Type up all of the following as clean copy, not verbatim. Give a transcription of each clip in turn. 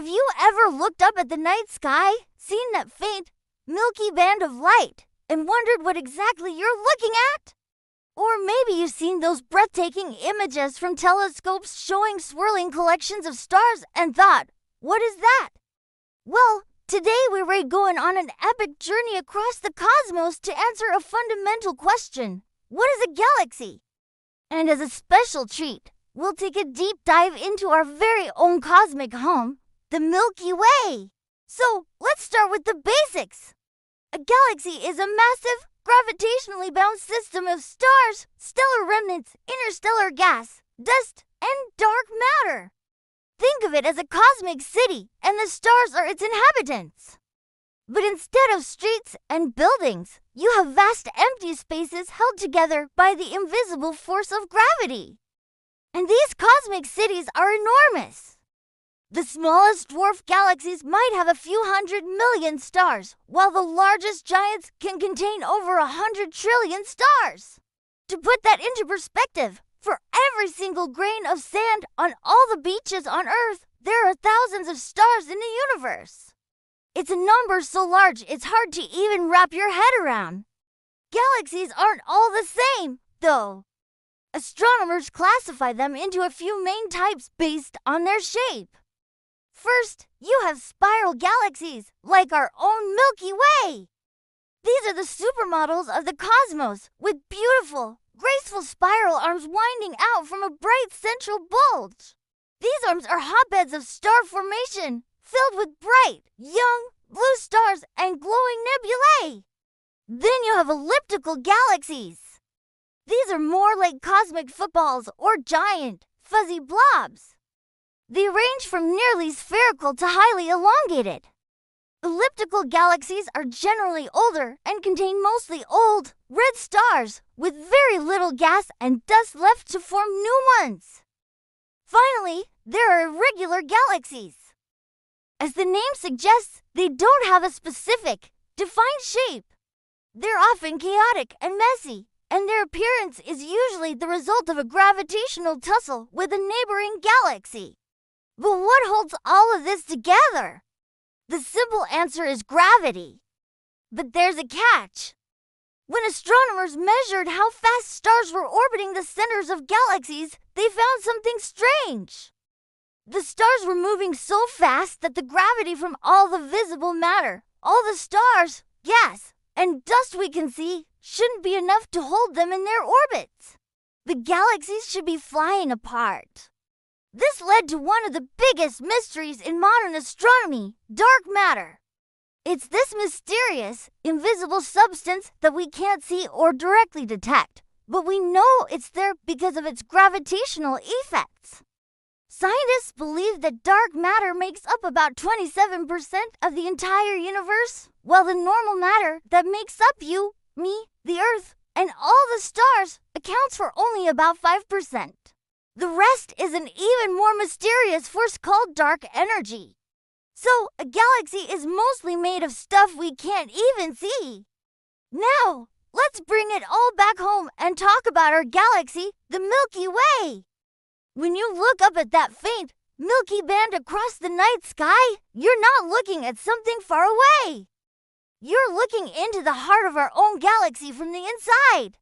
Have you ever looked up at the night sky, seen that faint, milky band of light, and wondered what exactly you're looking at? Or maybe you've seen those breathtaking images from telescopes showing swirling collections of stars and thought, what is that? Well, today we're going on an epic journey across the cosmos to answer a fundamental question. What is a galaxy? And as a special treat, we'll take a deep dive into our very own cosmic home, the Milky Way. So, let's start with the basics. A galaxy is a massive, gravitationally bound system of stars, stellar remnants, interstellar gas, dust, and dark matter. Think of it as a cosmic city, and the stars are its inhabitants. But instead of streets and buildings, you have vast empty spaces held together by the invisible force of gravity. And these cosmic cities are enormous. The smallest dwarf galaxies might have a few 100 million stars, while the largest giants can contain over 100 trillion stars. To put that into perspective, for every single grain of sand on all the beaches on Earth, there are thousands of stars in the universe. It's a number so large it's hard to even wrap your head around. Galaxies aren't all the same, though. Astronomers classify them into a few main types based on their shape. First, you have spiral galaxies, like our own Milky Way. These are the supermodels of the cosmos, with beautiful, graceful spiral arms winding out from a bright central bulge. These arms are hotbeds of star formation, filled with bright, young, blue stars and glowing nebulae. Then you have elliptical galaxies. These are more like cosmic footballs or giant, fuzzy blobs. They range from nearly spherical to highly elongated. Elliptical galaxies are generally older and contain mostly old, red stars with very little gas and dust left to form new ones. Finally, there are irregular galaxies. As the name suggests, they don't have a specific, defined shape. They're often chaotic and messy, and their appearance is usually the result of a gravitational tussle with a neighboring galaxy. But what holds all of this together? The simple answer is gravity. But there's a catch. When astronomers measured how fast stars were orbiting the centers of galaxies, they found something strange. The stars were moving so fast that the gravity from all the visible matter, all the stars, gas, and dust we can see, shouldn't be enough to hold them in their orbits. The galaxies should be flying apart. This led to one of the biggest mysteries in modern astronomy, dark matter. It's this mysterious, invisible substance that we can't see or directly detect, but we know it's there because of its gravitational effects. Scientists believe that dark matter makes up about 27% of the entire universe, while the normal matter that makes up you, me, the Earth, and all the stars accounts for only about 5%. The rest is an even more mysterious force called dark energy. So, a galaxy is mostly made of stuff we can't even see. Now, let's bring it all back home and talk about our galaxy, the Milky Way. When you look up at that faint, milky band across the night sky, you're not looking at something far away. You're looking into the heart of our own galaxy from the inside.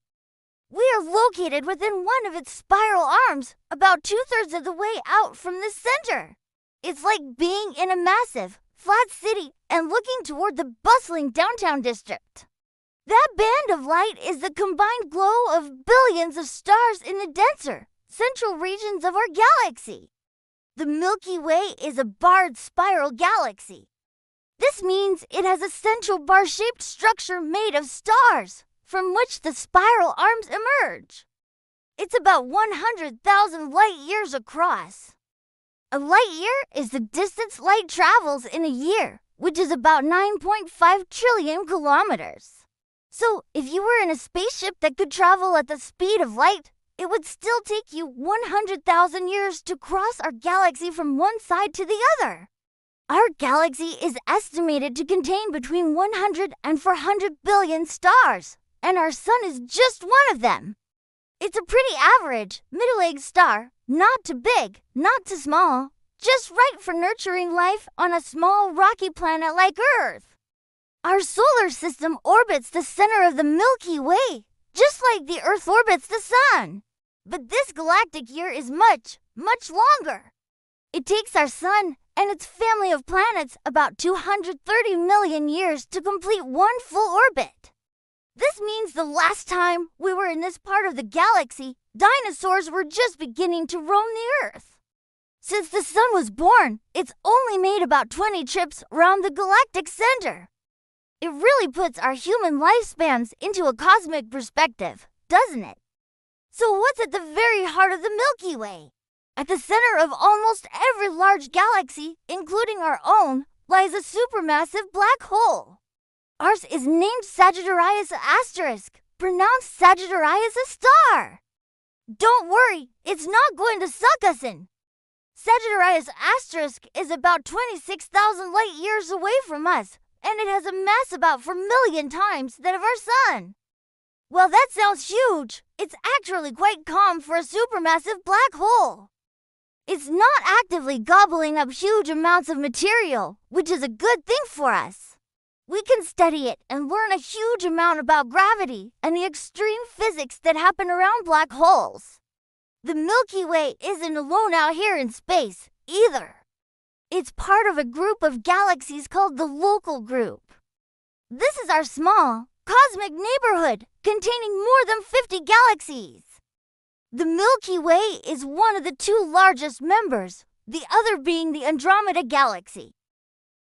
We are located within one of its spiral arms, about 2/3 of the way out from the center. It's like being in a massive, flat city and looking toward the bustling downtown district. That band of light is the combined glow of billions of stars in the denser, central regions of our galaxy. The Milky Way is a barred spiral galaxy. This means it has a central bar-shaped structure made of stars, from which the spiral arms emerge. It's about 100,000 light years across. A light year is the distance light travels in a year, which is about 9.5 trillion kilometers. So, if you were in a spaceship that could travel at the speed of light, it would still take you 100,000 years to cross our galaxy from one side to the other. Our galaxy is estimated to contain between 100 and 400 billion stars, and our sun is just one of them. It's a pretty average, middle-aged star, not too big, not too small, just right for nurturing life on a small rocky planet like Earth. Our solar system orbits the center of the Milky Way, just like the Earth orbits the Sun. But this galactic year is much, much longer. It takes our Sun and its family of planets about 230 million years to complete one full orbit. This means the last time we were in this part of the galaxy, dinosaurs were just beginning to roam the Earth. Since the Sun was born, it's only made about 20 trips around the galactic center. It really puts our human lifespans into a cosmic perspective, doesn't it? So what's at the very heart of the Milky Way? At the center of almost every large galaxy, including our own, lies a supermassive black hole. Ours is named Sagittarius asterisk, pronounced Sagittarius a star. Don't worry, it's not going to suck us in. Sagittarius asterisk is about 26,000 light years away from us, and it has a mass about 4 million times that of our Sun. Well, that sounds huge. It's actually quite calm for a supermassive black hole. It's not actively gobbling up huge amounts of material, which is a good thing for us. We can study it and learn a huge amount about gravity and the extreme physics that happen around black holes. The Milky Way isn't alone out here in space, either. It's part of a group of galaxies called the Local Group. This is our small, cosmic neighborhood containing more than 50 galaxies. The Milky Way is one of the two largest members, the other being the Andromeda Galaxy.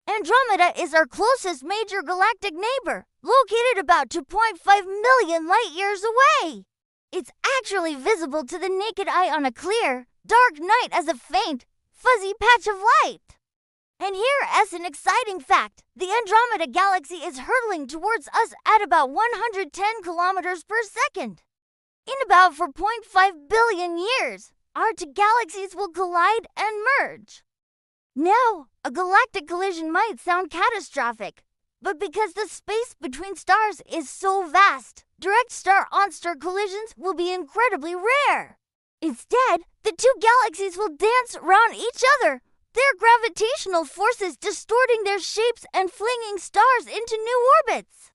Andromeda is our closest major galactic neighbor, located about 2.5 million light years away. It's actually visible to the naked eye on a clear, dark night as a faint, fuzzy patch of light. And here as an exciting fact, the Andromeda Galaxy is hurtling towards us at about 110 kilometers per second. In about 4.5 billion years, our two galaxies will collide and merge. Now, a galactic collision might sound catastrophic, but because the space between stars is so vast, direct star-on-star collisions will be incredibly rare. Instead, the two galaxies will dance around each other, their gravitational forces distorting their shapes and flinging stars into new orbits.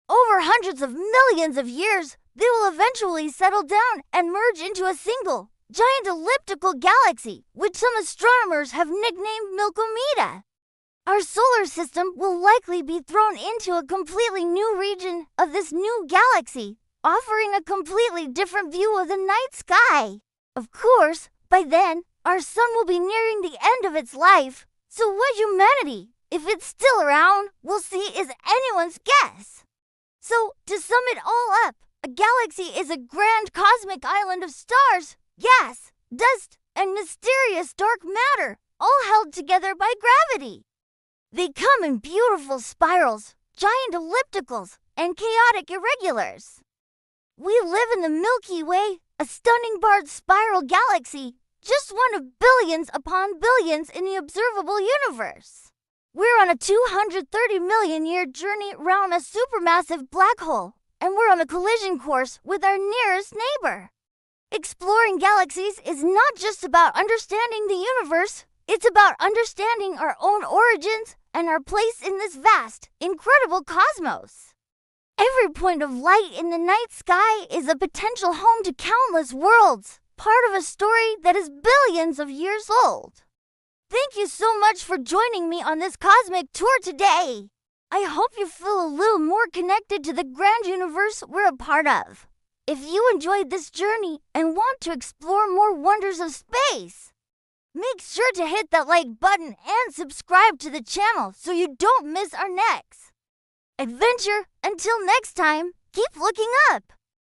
Over hundreds of millions of years, they will eventually settle down and merge into a single, giant elliptical galaxy, which some astronomers have nicknamed Milky Way. Our solar system will likely be thrown into a completely new region of this new galaxy, offering a completely different view of the night sky. Of course, by then, our Sun will be nearing the end of its life, so what humanity, if it's still around, will see is anyone's guess. So, to sum it all up, a galaxy is a grand cosmic island of stars, gas, dust, and mysterious dark matter, all held together by gravity. They come in beautiful spirals, giant ellipticals, and chaotic irregulars. We live in the Milky Way, a stunning barred spiral galaxy, just one of billions upon billions in the observable universe. We're on a 230 million year journey around a supermassive black hole, and we're on a collision course with our nearest neighbor. Exploring galaxies is not just about understanding the universe, it's about understanding our own origins and our place in this vast, incredible cosmos. Every point of light in the night sky is a potential home to countless worlds, part of a story that is billions of years old. Thank you so much for joining me on this cosmic tour today. I hope you feel a little more connected to the grand universe we're a part of. If you enjoyed this journey and want to explore more wonders of space, make sure to hit that like button and subscribe to the channel so you don't miss our next adventure. Until next time, keep looking up.